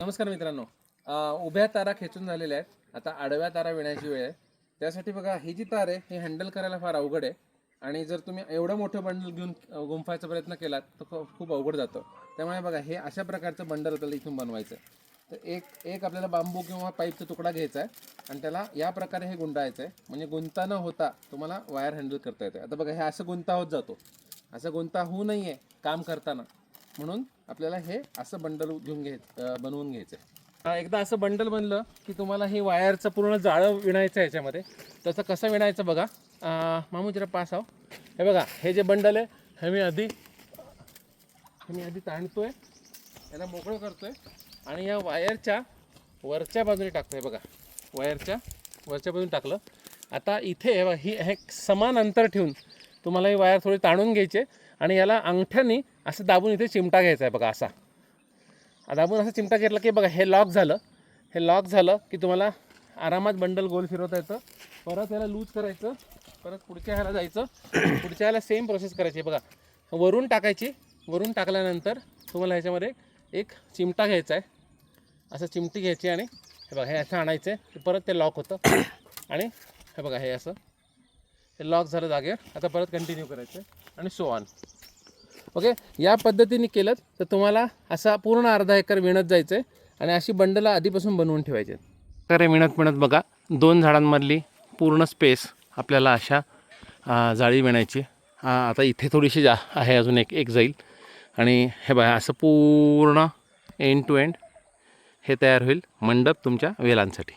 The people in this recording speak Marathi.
नमस्कार मित्रांनो. उभ्या तारा खेचून झालेल्या आहेत. आता आडव्या तारा विणायची वेळ आहे. त्यासाठी बघा ही जी तार आहे ही हँडल करायला फार अवघड आहे आणि जर तुम्ही एवढं मोठं बंडल घेऊन गुंफायचा प्रयत्न केलात तर खूप अवघड जातं. त्यामुळे बघा हे अशा प्रकारचं बंडल आपल्याला इथून बनवायचं आहे. तर एक आपल्याला बांबू किंवा पाईपचा तुकडा घ्यायचा आहे आणि त्याला या प्रकारे हे गुंडाळायचं आहे. म्हणजे गुंता न होता तुम्हाला वायर हँडल करता येते. आता बघा हे असं गुंता होत जातो. असं गुंता होऊ नये काम करताना, म्हणून आपल्याला हे असं बंडल बनवून घ्यायचं आहे. एकदा असं बंडल बनलं की तुम्हाला हे वायरचं पूर्ण जाळं विणायचं आहे. याच्यामध्ये तसं कसं विणायचं बघा. मामू जरा पास आहो. हे बघा हे जे बंडल आहे हे मी आधी ताणतोय, याला मोकळं करतोय आणि या वायरच्या वरच्या बाजूने टाकतोय. बघा वायरच्या वरच्या बाजूने टाकलं. आता इथे हे समान अंतर ठेवून तुम्हाला ही वायर थोडी ताणून घ्यायची आणि याला अंगठ्याने असं दाबून इथे चिमटा घ्यायचा आहे. बघा असा दाबून असं चिमटा घेतला की बघा हे लॉक झालं. हे लॉक झालं की तुम्हाला आरामात बंडल गोल फिरवता येतं. परत याला लूज करायचं, परत पुढच्या ह्याला जायचं, पुढच्या ह्याला सेम प्रोसेस करायची. बघा वरून टाकायची. वरून टाकल्यानंतर तुम्हाला ह्याच्यामध्ये एक चिमटा घ्यायचा आहे. असं चिमटी घ्यायची आणि हे बघा हे असं आणायचं आहे. परत ते लॉक होतं आणि हे बघा हे असं हे लॉक झालं जागेवर. आता परत कंटिन्यू करायचं आणि सो ऑन. ओके, या पद्धतीने केलं तर तुम्हाला असा पूर्ण अर्धा एकर विणत जायचं आहे आणि अशी बंडला आधीपासून बनवून ठेवायचे. तर हे विणत बघा 2 झाडांमधली पूर्ण स्पेस आपल्याला अशा जाळी विणायची. आता इथे थोडीशी आहे, अजून एक जाईल आणि हे बघा असं पूर्ण एंड टू एंड हे तयार होईल मंडप तुमच्या वेलांसाठी.